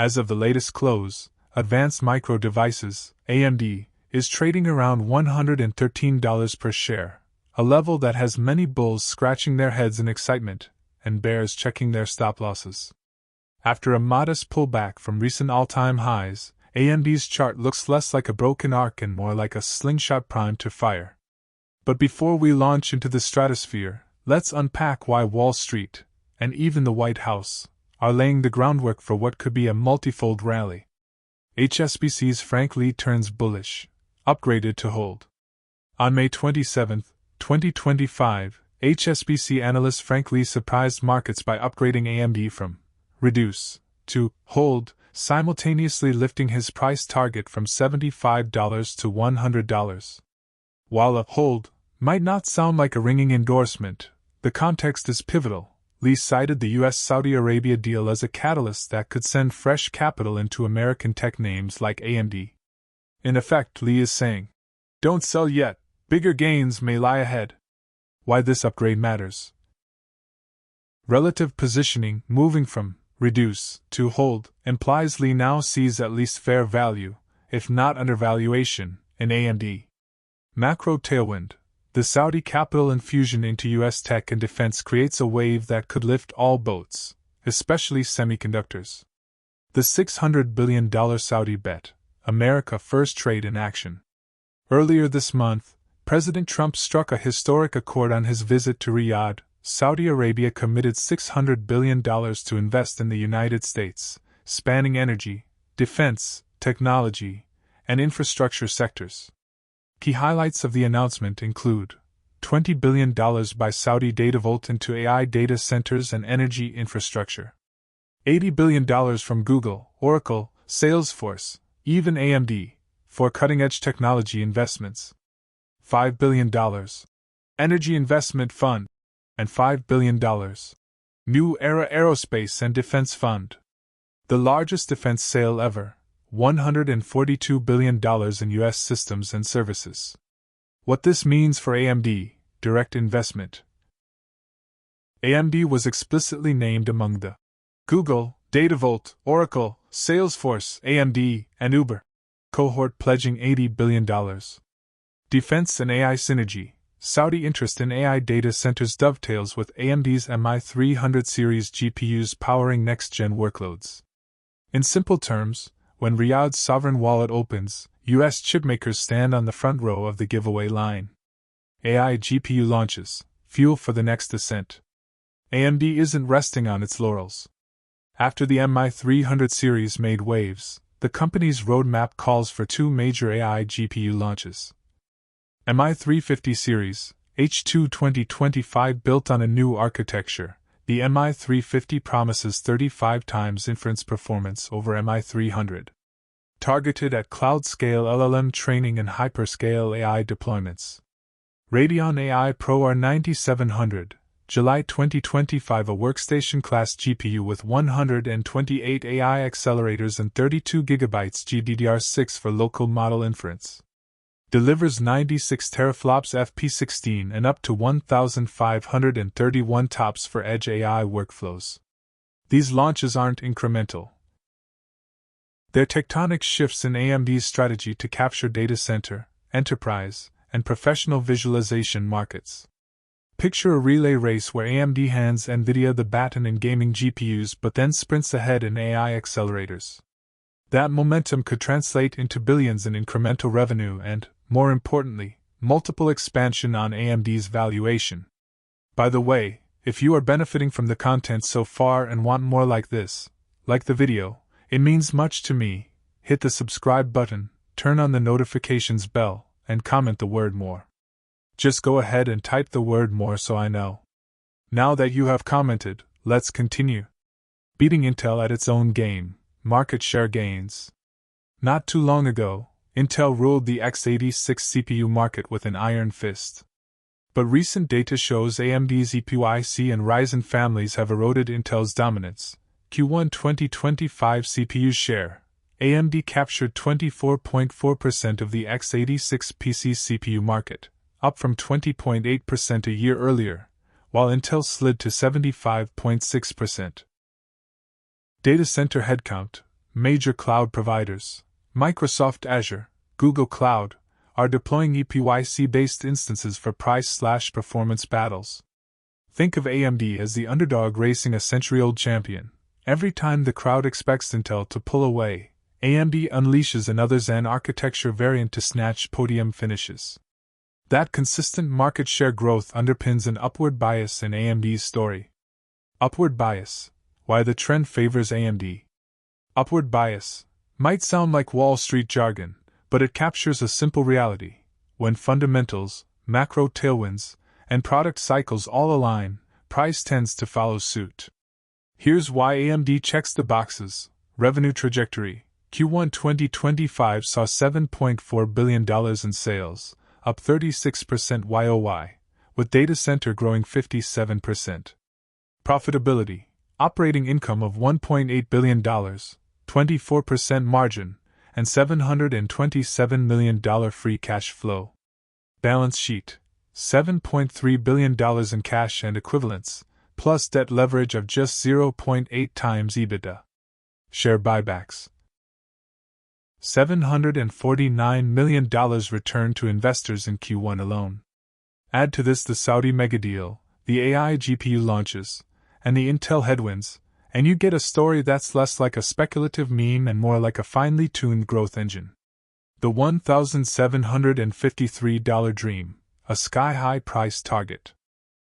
As of the latest close, Advanced Micro Devices, AMD, is trading around $113 per share, a level that has many bulls scratching their heads in excitement and bears checking their stop losses. After a modest pullback from recent all-time highs, AMD's chart looks less like a broken arc and more like a slingshot primed to fire. But before we launch into the stratosphere, let's unpack why Wall Street, and even the White House, are laying the groundwork for what could be a multifold rally. HSBC's Frank Lee turns bullish, upgraded to hold. On May 27, 2025, HSBC analyst Frank Lee surprised markets by upgrading AMD from reduce to hold, simultaneously lifting his price target from $75 to $100. While a hold might not sound like a ringing endorsement, the context is pivotal. Lee cited the US-Saudi Arabia deal as a catalyst that could send fresh capital into American tech names like AMD. In effect, Lee is saying, "Don't sell yet, bigger gains may lie ahead." Why this upgrade matters. Relative positioning, moving from reduce to hold, implies Lee now sees at least fair value, if not undervaluation, in AMD. Macro tailwind. The Saudi capital infusion into U.S. tech and defense creates a wave that could lift all boats, especially semiconductors. The $600 billion Saudi bet, America first trade in action. Earlier this month, President Trump struck a historic accord on his visit to Riyadh. Saudi Arabia committed $600 billion to invest in the United States, spanning energy, defense, technology, and infrastructure sectors. Key highlights of the announcement include $20 billion by Saudi Datavolt into AI data centers and energy infrastructure, $80 billion from Google, Oracle, Salesforce, even AMD, for cutting-edge technology investments, $5 billion Energy Investment Fund, and $5 billion New Era Aerospace and Defense Fund. The largest defense sale ever. $142 billion in U.S. systems and services. What this means for AMD, direct investment. AMD was explicitly named among the Google, Datavolt, Oracle, Salesforce, AMD, and Uber cohort pledging $80 billion. Defense and AI synergy. Saudi interest in AI data centers dovetails with AMD's MI300 series GPUs powering next-gen workloads. In simple terms, when Riyadh's sovereign wallet opens, U.S. chipmakers stand on the front row of the giveaway line. AI GPU launches, fuel for the next ascent. AMD isn't resting on its laurels. After the MI300 series made waves, the company's roadmap calls for two major AI GPU launches. MI350 series, H2 2025 built on a new architecture. The MI350 promises 35 times inference performance over MI300. Targeted at cloud-scale LLM training and hyperscale AI deployments. Radeon AI Pro R9700, July 2025. A workstation-class GPU with 128 AI accelerators and 32 GB GDDR6 for local model inference. Delivers 96 teraflops FP16 and up to 1,531 TOPS for edge AI workflows. These launches aren't incremental. They're tectonic shifts in AMD's strategy to capture data center, enterprise, and professional visualization markets. Picture a relay race where AMD hands NVIDIA the baton in gaming GPUs but then sprints ahead in AI accelerators. That momentum could translate into billions in incremental revenue and, more importantly, multiple expansion on AMD's valuation. By the way, if you are benefiting from the content so far and want more like this, like the video, it means much to me. Hit the subscribe button, turn on the notifications bell, and comment the word more. Just go ahead and type the word more so I know. Now that you have commented, let's continue. Beating Intel at its own game, market share gains. Not too long ago, Intel ruled the x86 CPU market with an iron fist. But recent data shows AMD's EPYC and Ryzen families have eroded Intel's dominance. Q1 2025 CPU share. AMD captured 24.4% of the x86 PC CPU market, up from 20.8% a year earlier, while Intel slid to 75.6%. Data center headcount. Major cloud providers, Microsoft Azure, Google Cloud, are deploying EPYC-based instances for price/performance battles. Think of AMD as the underdog racing a century-old champion. Every time the crowd expects Intel to pull away, AMD unleashes another Zen architecture variant to snatch podium finishes. That consistent market share growth underpins an upward bias in AMD's story. Upward bias. Why the trend favors AMD. Upward bias might sound like Wall Street jargon, but it captures a simple reality. When fundamentals, macro tailwinds, and product cycles all align, price tends to follow suit. Here's why AMD checks the boxes. Revenue trajectory. Q1 2025 saw $7.4 billion in sales, up 36% YoY, with data center growing 57%. Profitability. Operating income of $1.8 billion, 24% margin, and $727 million free cash flow. Balance sheet. $7.3 billion in cash and equivalents, plus debt leverage of just 0.8 times EBITDA. Share buybacks. $749 million returned to investors in Q1 alone. Add to this the Saudi megadeal, the AI GPU launches, and the Intel headwinds, and you get a story that's less like a speculative meme and more like a finely tuned growth engine. The $1,753 dream, a sky-high price target.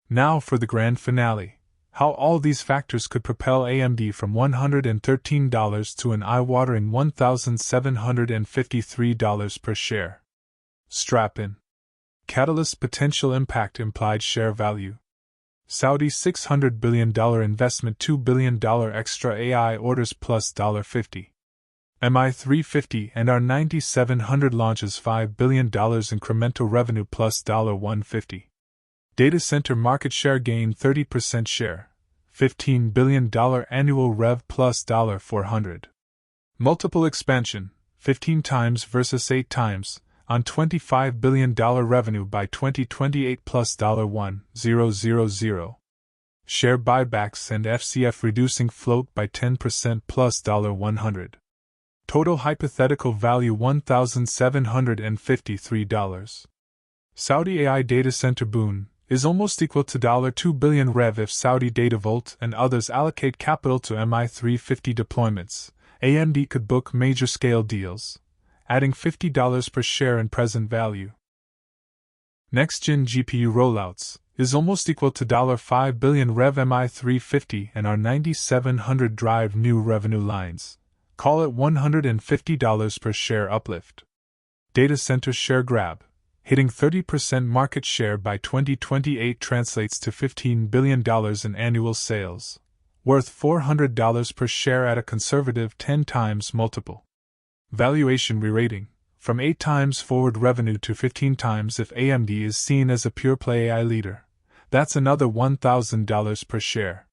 Now for the grand finale, how all these factors could propel AMD from $113 to an eye-watering $1,753 per share. Strap in. Catalyst potential impact implied share value. Saudi $600 billion investment, $2 billion extra AI orders plus $50. MI350 and R9700 launches $5 billion incremental revenue plus $150. Data center market share gain 30% share, $15 billion annual rev plus $400. Multiple expansion, 15 times versus 8 times, on $25 billion revenue by 2028 plus $1,000. Share buybacks and FCF reducing float by 10% plus $100. Total hypothetical value $1,753. Saudi AI data center boon is almost equal to $2 billion rev if Saudi Datavolt and others allocate capital to MI350 deployments. AMD could book major scale deals, adding $50 per share in present value. Next-gen GPU rollouts is almost equal to $5 billion rev MI350 and R9700 drive new revenue lines. Call it $150 per share uplift. Data center share grab, hitting 30% market share by 2028 translates to $15 billion in annual sales, worth $400 per share at a conservative 10 times multiple. Valuation re-rating, from 8 times forward revenue to 15 times if AMD is seen as a pure-play AI leader. That's another $1,000 per share.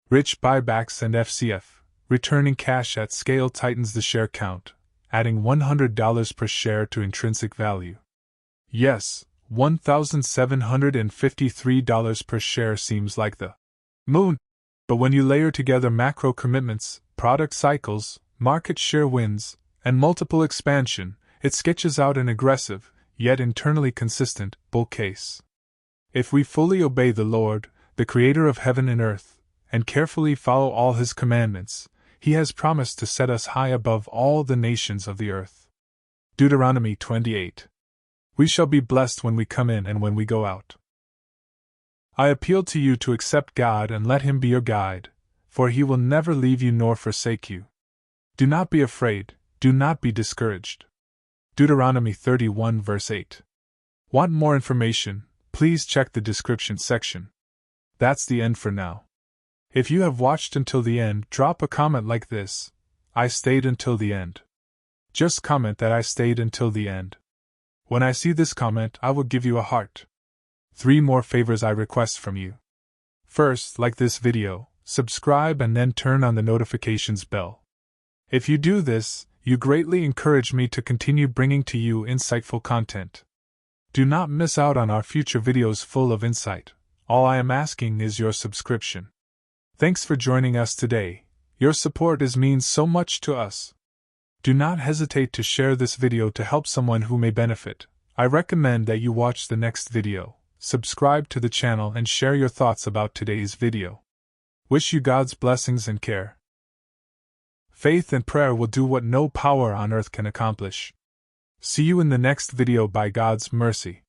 Rich buybacks and FCF, returning cash at scale tightens the share count, adding $100 per share to intrinsic value. Yes, $1,753 per share seems like the moon, but when you layer together macro commitments, product cycles, market share wins, and multiple expansion, it sketches out an aggressive, yet internally consistent, bull case. If we fully obey the Lord, the Creator of heaven and earth, and carefully follow all His commandments, He has promised to set us high above all the nations of the earth. Deuteronomy 28. We shall be blessed when we come in and when we go out. I appeal to you to accept God and let Him be your guide, for He will never leave you nor forsake you. Do not be afraid, do not be discouraged. Deuteronomy 31 verse 8. Want more information? Please check the description section. That's the end for now. If you have watched until the end, drop a comment like this: I stayed until the end. Just comment that I stayed until the end. When I see this comment, I will give you a heart. 3 more favors I request from you. First, like this video, subscribe and then turn on the notifications bell. If you do this, you greatly encourage me to continue bringing to you insightful content. Do not miss out on our future videos full of insight. All I am asking is your subscription. Thanks for joining us today. Your support means so much to us. Do not hesitate to share this video to help someone who may benefit. I recommend that you watch the next video, subscribe to the channel and share your thoughts about today's video. Wish you God's blessings and care. Faith and prayer will do what no power on earth can accomplish. See you in the next video by God's mercy.